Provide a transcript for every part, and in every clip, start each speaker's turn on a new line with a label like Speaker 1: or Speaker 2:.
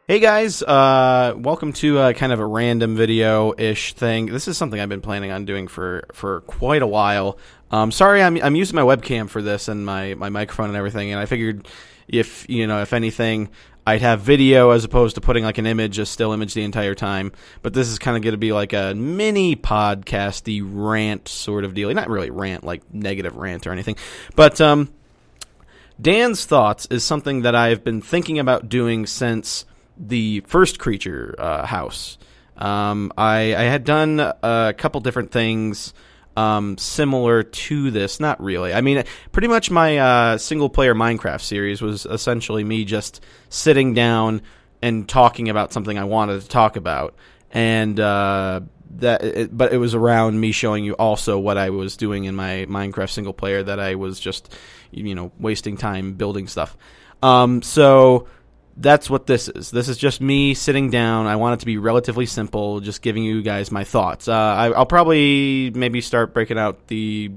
Speaker 1: Hey guys, welcome to kind of a random video-ish thing. This is something I've been planning on doing for quite a while. Sorry, I'm using my webcam for this and my microphone and everything, and I figured if anything, I'd have video as opposed to putting like an image, a still image the entire time. But this is kind of going to be like a mini podcasty rant sort of deal. Not really rant, like negative rant or anything, but Dan's thoughts is something that I've been thinking about doing since the first Creature house. I had done a couple different things similar to this. Not really. I mean, pretty much my single-player Minecraft series was essentially me just sitting down and talking about something I wanted to talk about. And but it was around me showing you also what I was doing in my Minecraft single-player, that I was just, wasting time building stuff. So that's what this is. This is just me sitting down. I want it to be relatively simple, just giving you guys my thoughts. I'll probably maybe start breaking out the,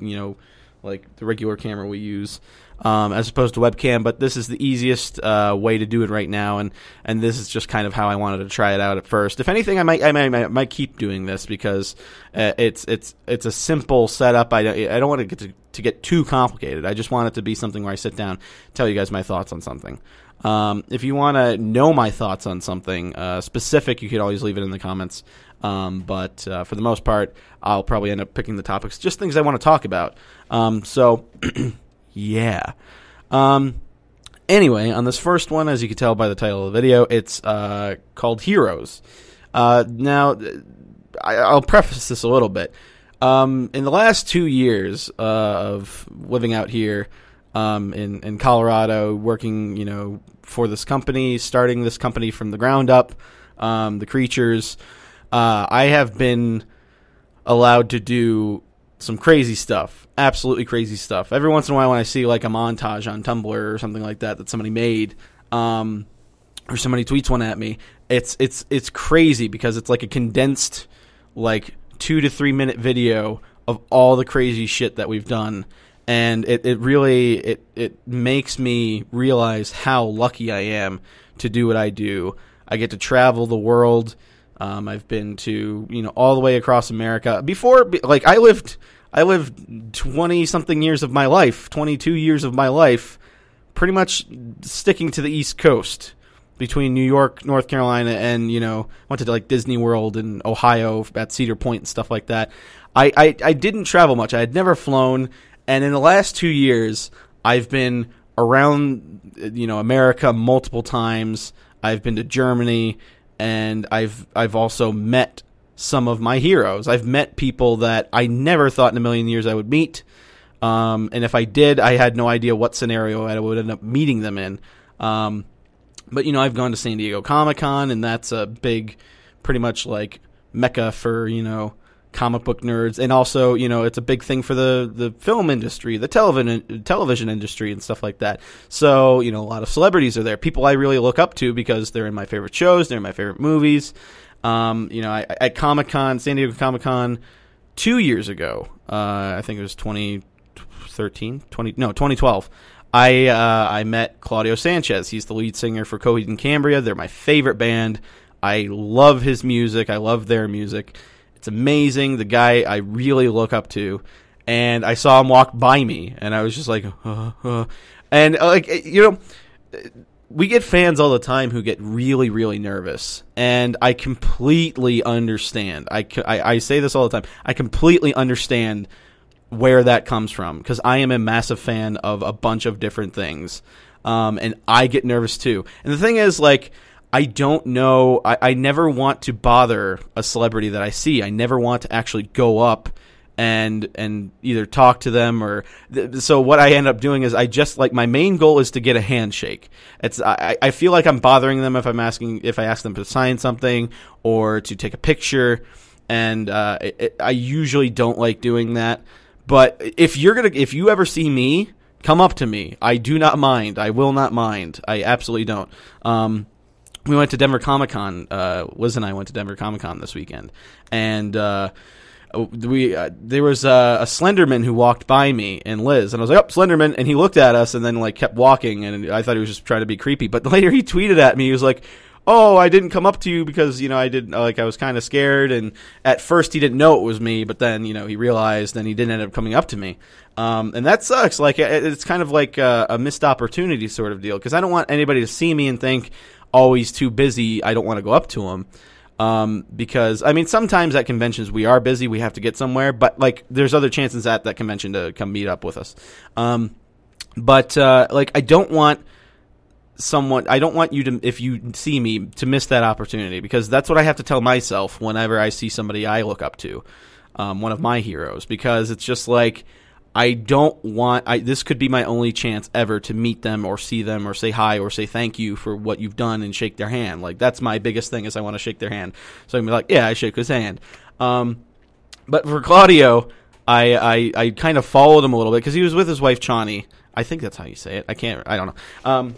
Speaker 1: like the regular camera we use, as opposed to webcam, but this is the easiest way to do it right now, and this is just kind of how I wanted to try it out at first. If anything, I might keep doing this because it's a simple setup. I don't want it to get too complicated. I just want it to be something where I sit down, tell you guys my thoughts on something. If you want to know my thoughts on something specific, you could always leave it in the comments. But for the most part, I'll probably end up picking the topics, just things I want to talk about. So, yeah. Anyway, on this first one, as you can tell by the title of the video, it's called Heroes. Now, I'll preface this a little bit. In the last 2 years of living out here, in Colorado, working, for this company, starting this company from the ground up, the Creatures, I have been allowed to do some crazy stuff, absolutely crazy stuff. Every once in a while when I see like a montage on Tumblr or something like that somebody made, or somebody tweets one at me, it's crazy because it's like a condensed, like 2 to 3 minute video of all the crazy shit that we've done. And it really makes me realize how lucky I am to do what I do. I get to travel the world. I've been to, all the way across America. Before, like, I lived 20-something years of my life, 22 years of my life, pretty much sticking to the East Coast between New York, North Carolina, and, went to, like, Disney World and Ohio at Cedar Point and stuff like that. I didn't travel much. I had never flown. And in the last 2 years, I've been around, America multiple times. I've been to Germany, and I've also met some of my heroes. I've met people that I never thought in a million years I would meet. And if I did, I had no idea what scenario I would end up meeting them in. But, I've gone to San Diego Comic-Con, and that's a big, pretty much like mecca for, comic book nerds, and also, it's a big thing for the film industry, the television industry, and stuff like that. So, a lot of celebrities are there. People I really look up to because they're in my favorite shows, they're in my favorite movies. At Comic-Con, San Diego Comic-Con, 2 years ago, I think it was 2012. I met Claudio Sanchez. He's the lead singer for Coheed and Cambria. They're my favorite band. I love his music. I love their music. It's amazing. The guy I really look up to, and I saw him walk by me, and I was just like, and we get fans all the time who get really, really nervous, and I completely understand. I say this all the time. I completely understand where that comes from, because I am a massive fan of a bunch of different things, and I get nervous too. And the thing is, like, I don't know. I never want to bother a celebrity that I see. I never want to actually go up and either talk to them or. So what I end up doing is my main goal is to get a handshake. I feel like I'm bothering them if I ask them to sign something or to take a picture, and I usually don't like doing that. But if you ever see me, come up to me. I do not mind. I will not mind. I absolutely don't. We went to Denver Comic-Con. Liz and I went to Denver Comic-Con this weekend, and there was a Slenderman who walked by me and Liz, and I was like, "Oh, Slenderman!" And he looked at us and then like kept walking, and I thought he was just trying to be creepy. But later he tweeted at me. He was like, "Oh, I didn't come up to you because I was kind of scared." And at first he didn't know it was me, but then he realized, and he didn't end up coming up to me. And that sucks. Like it's kind of like a missed opportunity sort of deal, because I don't want anybody to see me and think, "Oh, he's too busy. I don't want to go up to him." Because I mean, sometimes at conventions we are busy, we have to get somewhere, but like there's other chances at that convention to come meet up with us. But I don't want you to, if you see me, to miss that opportunity, because that's what I have to tell myself whenever I see somebody I look up to, one of my heroes, because it's just like, I don't want, this could be my only chance ever to meet them or see them or say hi or say thank you for what you've done and shake their hand. Like, that's my biggest thing, is I want to shake their hand. So I can be like, yeah, I shook his hand. But for Claudio, I kind of followed him a little bit, because he was with his wife, Chani. I think that's how you say it. I don't know.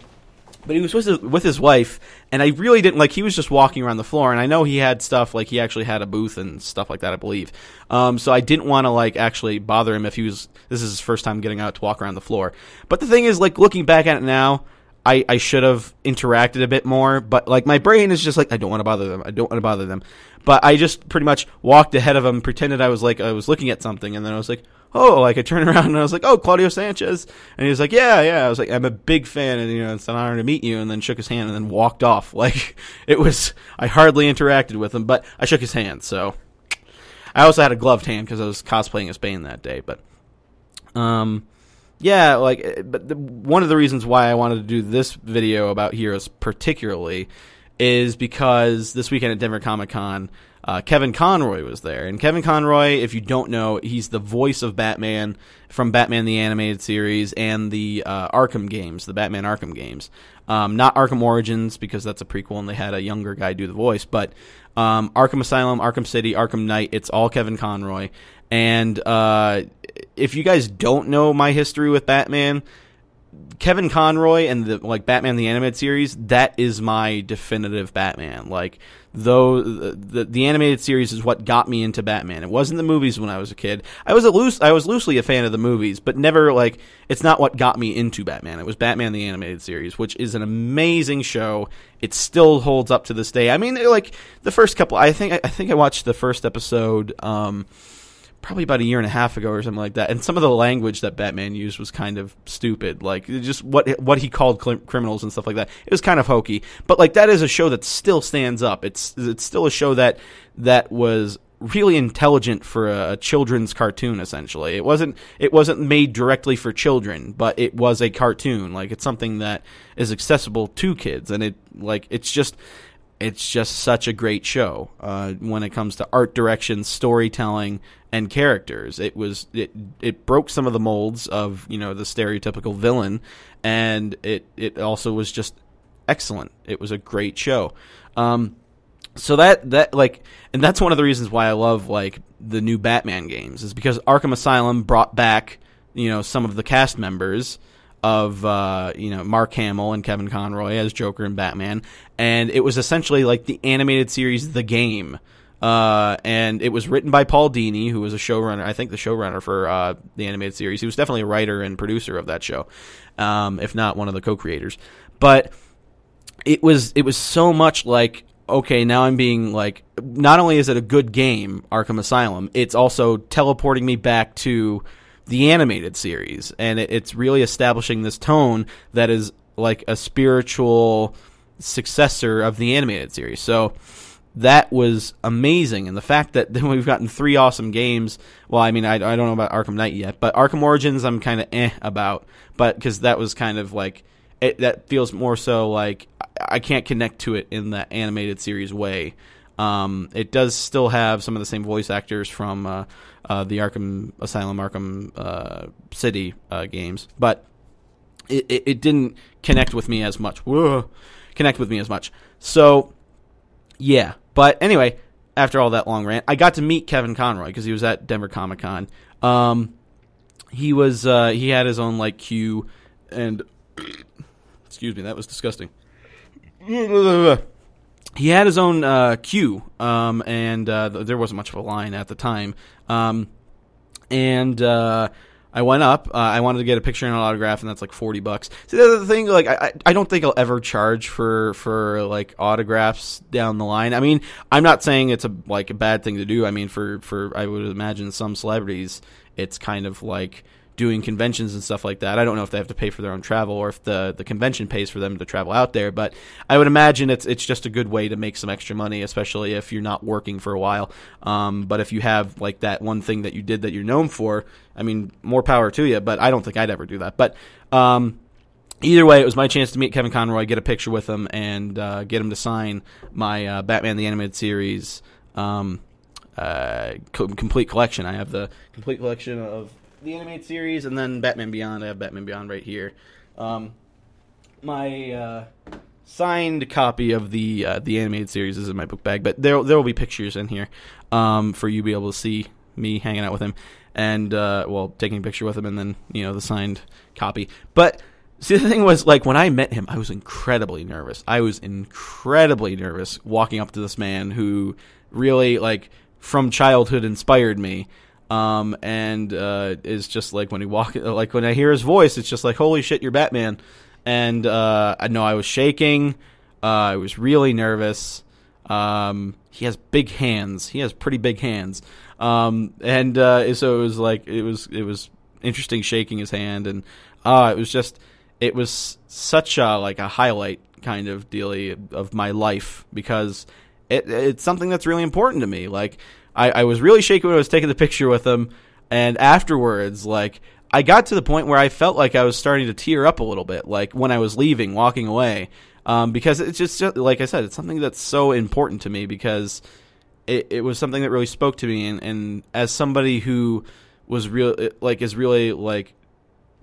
Speaker 1: But he was with his wife, and I really didn't, like, he was just walking around the floor, and I know he had stuff, like, he actually had a booth and stuff like that, I believe. So I didn't want to, like, actually bother him if this is his first time getting out to walk around the floor. But the thing is, like, looking back at it now, I should have interacted a bit more, but, like, my brain is just like, I don't want to bother them. But I just pretty much walked ahead of him, pretended I was looking at something, and then I was like, oh, like I turned around and I was like, oh, Claudio Sanchez. And he was like, yeah. I was like, I'm a big fan, and it's an honor to meet you, and then shook his hand and then walked off. Like, I hardly interacted with him, but I shook his hand. So I also had a gloved hand because I was cosplaying as Bane that day. But yeah, one of the reasons why I wanted to do this video about heroes particularly is because this weekend at Denver Comic Con, Kevin Conroy was there. And Kevin Conroy, if you don't know, he's the voice of Batman from Batman the Animated Series and the Arkham games, the Batman Arkham games. Not Arkham Origins, because that's a prequel and they had a younger guy do the voice, but Arkham Asylum, Arkham City, Arkham Knight, it's all Kevin Conroy. And if you guys don't know my history with Batman, Kevin Conroy and the Batman the Animated Series, that is my definitive Batman. Like, though the animated series is what got me into Batman. It wasn't the movies when I was a kid. I was loosely a fan of the movies, but never it's not what got me into Batman. It was Batman the Animated Series, which is an amazing show. It still holds up to this day. I mean, the first couple, I think I watched the first episode probably about a year and a half ago or something like that, and some of the language that Batman used was kind of stupid, like just what he called criminals and stuff like that. It was kind of hokey, but that is a show that still stands up. It's still a show that was really intelligent for a children's cartoon. Essentially, it wasn't made directly for children, but it was a cartoon. It's something that is accessible to kids, and it's just such a great show when it comes to art direction, storytelling, and characters. It broke some of the molds of the stereotypical villain, and it also was just excellent. It was a great show. So and that's one of the reasons why I love the new Batman games, is because Arkham Asylum brought back some of the cast members of Mark Hamill and Kevin Conroy as Joker and Batman, and it was essentially like the animated series The Game, and it was written by Paul Dini, who was a showrunner, I think the showrunner for the animated series. He was definitely a writer and producer of that show, if not one of the co-creators. But it was so much okay, now I'm being not only is it a good game, Arkham Asylum, it's also teleporting me back to the animated series, and it's really establishing this tone that is like a spiritual successor of the animated series. So that was amazing, and the fact that we've gotten 3 awesome games. Well, I mean, I don't know about Arkham Knight yet, but Arkham Origins I'm kind of about, but because that was kind of that feels more so I can't connect to it in the animated series way. It does still have some of the same voice actors from the Arkham Asylum, Arkham City games, but it didn't connect with me as much. So, yeah. But anyway, after all that long rant, I got to meet Kevin Conroy because he was at Denver Comic Con. He had his own queue, and excuse me, that was disgusting. he had his own queue, and there wasn't much of a line at the time. And I went up. I wanted to get a picture and an autograph, and that's like $40. See, the other thing, like I don't think I'll ever charge for like autographs down the line. I mean, I'm not saying it's a bad thing to do. I mean, for I would imagine some celebrities, it's kind of like doing conventions and stuff like that. I don't know if they have to pay for their own travel or if the convention pays for them to travel out there, but I would imagine it's just a good way to make some extra money, especially if you're not working for a while. But if you have like that one thing that you did that you're known for, I mean, more power to you, but I don't think I'd ever do that. But either way, it was my chance to meet Kevin Conroy, get a picture with him, and get him to sign my Batman the Animated Series complete collection. I have the complete collection of the animated series, and then Batman Beyond. I have Batman Beyond right here. My signed copy of the animated series is in my book bag, but there will be pictures in here for you to be able to see me hanging out with him and taking a picture with him, and then the signed copy. But see, the thing was, like, when I met him, I was incredibly nervous. Walking up to this man who really, like, from childhood inspired me. And is just like when when I hear his voice, it's just like, holy shit, you're Batman. And I know I was shaking. I was really nervous. He has big hands. He has pretty big hands. So it was like it was interesting shaking his hand, and it was such a highlight kind of deal of my life, because it's something that's really important to me. Like, I was really shaking when I was taking the picture with him, and afterwards, like, I got to the point where I felt like I was starting to tear up a little bit, like when I was walking away, because it's just like I said, it's something that's so important to me, because it was something that really spoke to me, and as somebody who was is really like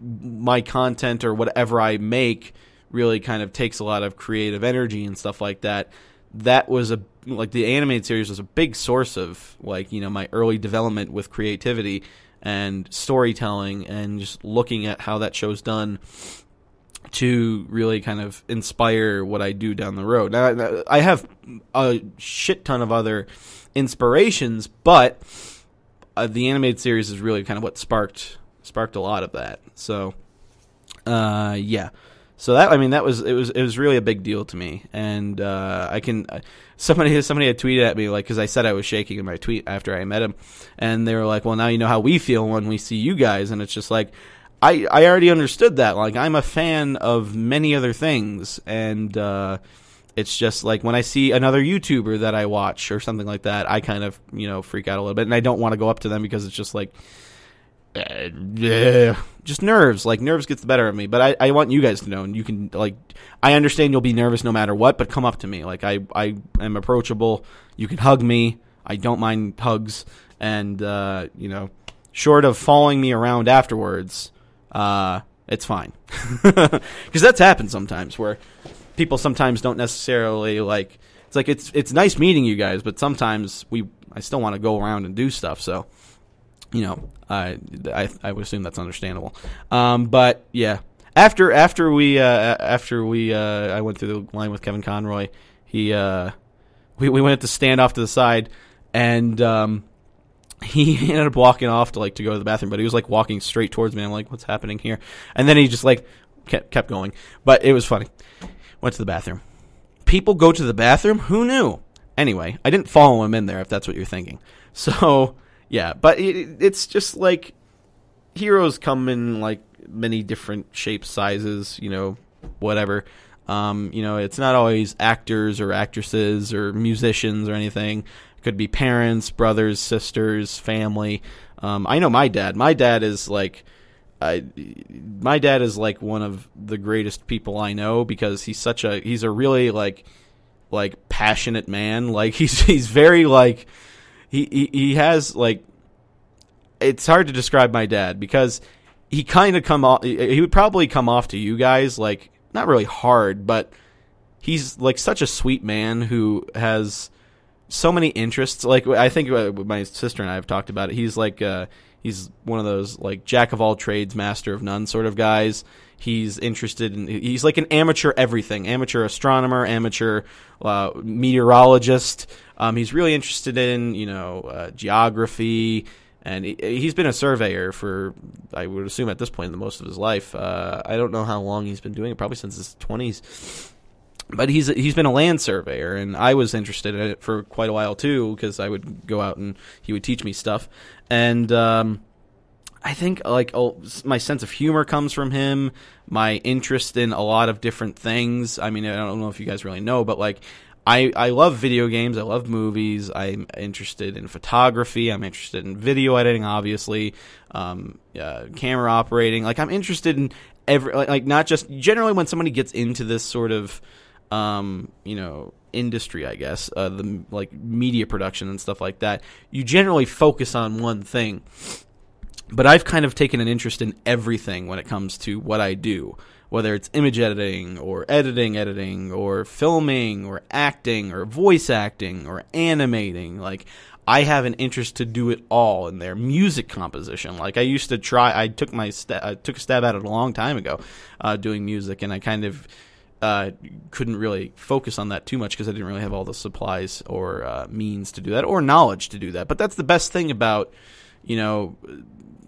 Speaker 1: my content or whatever I make really kind of takes a lot of creative energy and stuff like that. That was the animated series was a big source of my early development with creativity and storytelling, and just looking at how that show's done to really kind of inspire what I do down the road. Now, I have a shit ton of other inspirations, but the animated series is really kind of what sparked a lot of that. So, yeah. So that was really a big deal to me, and somebody had tweeted at me, like, because I said I was shaking in my tweet after I met him, and they were like, well, now you know how we feel when we see you guys, and it's just like, I already understood that. Like, I'm a fan of many other things, and it's just like when I see another YouTuber that I watch or something like that, I kind of freak out a little bit, and I don't want to go up to them because it's just like, just nerves. Like, nerves gets the better of me. But I want you guys to know, and you can, like, I understand you'll be nervous no matter what, but come up to me. Like, I am approachable. You can hug me. I don't mind hugs. And, short of following me around afterwards, it's fine. Because that's happened sometimes, where people sometimes don't necessarily, like, it's nice meeting you guys, but sometimes I still want to go around and do stuff, so I would assume that's understandable. But yeah, after I went through the line with Kevin Conroy, we went to stand off to the side, and he ended up walking off to go to the bathroom, but he was like walking straight towards me. I'm like, what's happening here? And then he just kept going, but it was funny. Went to the bathroom. People go to the bathroom? Who knew? Anyway, I didn't follow him in there, if that's what you're thinking. So yeah, but it's just like heroes come in like many different shapes, sizes, whatever. It's not always actors or actresses or musicians or anything. It could be parents, brothers, sisters, family. I know my dad. My dad is like one of the greatest people I know, because he's a really like passionate man. Like he's very like. He has, like, it's hard to describe my dad, because he kind of he would probably come off to you guys, like, not really hard, but he's, like, such a sweet man who has so many interests. Like, I think my sister and I have talked about it. He's he's one of those like jack of all trades, master of none sort of guys. He's interested in, he's like an amateur everything, amateur astronomer, amateur meteorologist. He's really interested in, geography, and he's been a surveyor for, I would assume at this point, the most of his life. I don't know how long he's been doing it, probably since his 20s. But he's been a land surveyor, and I was interested in it for quite a while too, because I would go out and he would teach me stuff. And I think my sense of humor comes from him, my interest in a lot of different things. I mean, I don't know if you guys really know, but like I love video games, I love movies, I'm interested in photography, I'm interested in video editing, obviously, camera operating. Like I'm interested in not just generally when somebody gets into this sort of industry, I guess, the like media production and stuff like that, you generally focus on one thing. But I've kind of taken an interest in everything when it comes to what I do, whether it's image editing or editing or filming or acting or voice acting or animating. Like I have an interest to do it all in there. Music composition. Like I used to try, I took a stab at it a long time ago, doing music, and I kind of couldn't really focus on that too much because I didn't really have all the supplies or means to do that or knowledge to do that. But that's the best thing about,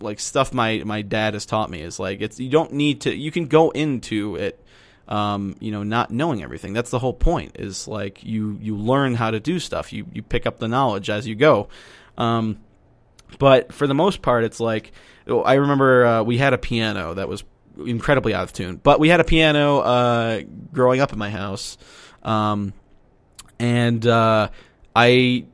Speaker 1: like stuff my dad has taught me is like you don't need to, you can go into it not knowing everything. That's the whole point, is like you learn how to do stuff, you pick up the knowledge as you go. But for the most part, it's like I remember we had a piano that was incredibly out of tune, but we had a piano growing up in my house, and I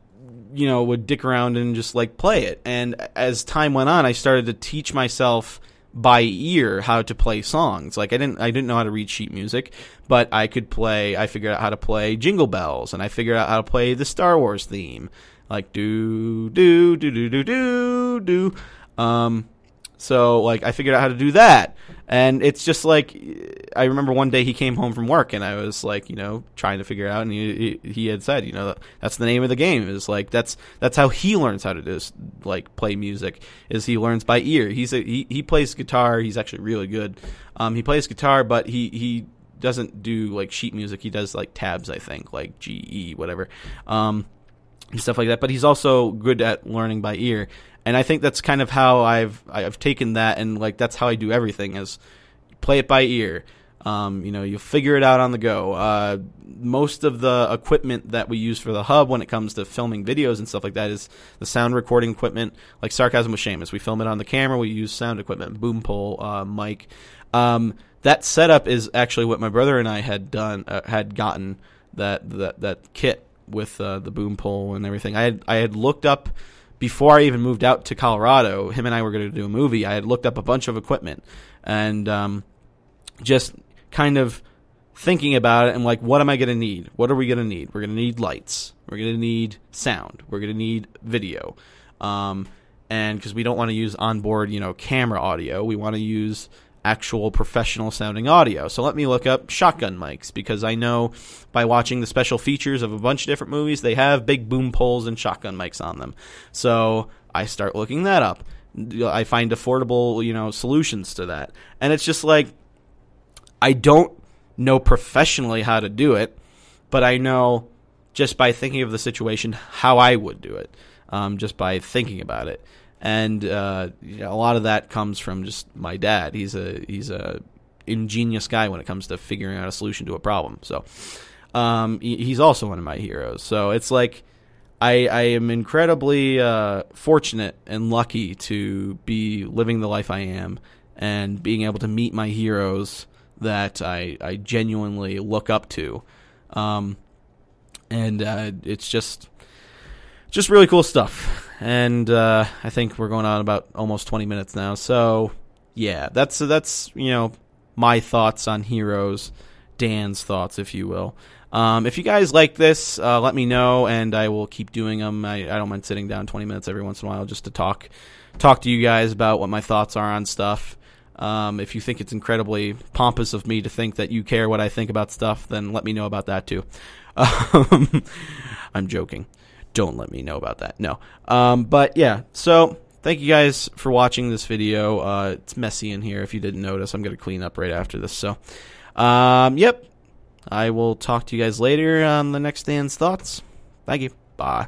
Speaker 1: would dick around and just like play it. And as time went on, I started to teach myself by ear how to play songs. Like I didn't know how to read sheet music, but I figured out how to play Jingle Bells, and I figured out how to play the Star Wars theme, like do do do do do do do. So like I figured out how to do that. And it's just like, I remember one day he came home from work and I was like, trying to figure it out, and he had said, that's the name of the game, is like, that's how he learns how to do this, like play music, is he learns by ear. He plays guitar. He's actually really good. He plays guitar, but he doesn't do like sheet music. He does like tabs, I think, like G, E, whatever, and stuff like that. But he's also good at learning by ear. And I think that's kind of how I've taken that, and like that's how I do everything, is play it by ear. You figure it out on the go. Most of the equipment that we use for the hub when it comes to filming videos and stuff like that is the sound recording equipment, like Sarcasm with Seamus. We film it on the camera. We use sound equipment, boom pole, mic. That setup is actually what my brother and I had gotten that kit with the boom pole and everything. I had looked up. Before I even moved out to Colorado, him and I were going to do a movie. I had looked up a bunch of equipment and just kind of thinking about it. And like, what am I going to need? What are we going to need? We're going to need lights. We're going to need sound. We're going to need video. And because we don't want to use onboard, camera audio, we want to use actual professional sounding audio. So let me look up shotgun mics, because I know by watching the special features of a bunch of different movies, they have big boom poles and shotgun mics on them. So I start looking that up. I find affordable, solutions to that. And it's just like, I don't know professionally how to do it, but I know just by thinking of the situation how I would do it, just by thinking about it. And a lot of that comes from just my dad. He's a ingenious guy when it comes to figuring out a solution to a problem. So he's also one of my heroes. So it's like I am incredibly fortunate and lucky to be living the life I am and being able to meet my heroes that I genuinely look up to. And it's just really cool stuff. And I think we're going on about almost 20 minutes now. So yeah, that's my thoughts on heroes, Dan's thoughts, if you will. If you guys like this, let me know, and I will keep doing them. I don't mind sitting down 20 minutes every once in a while just to talk to you guys about what my thoughts are on stuff. If you think it's incredibly pompous of me to think that you care what I think about stuff, then let me know about that too. I'm joking. Don't let me know about that. No. But yeah, so thank you guys for watching this video. It's messy in here. If you didn't notice, I'm going to clean up right after this. So, yep. I will talk to you guys later on the next Dan's Thoughts. Thank you. Bye.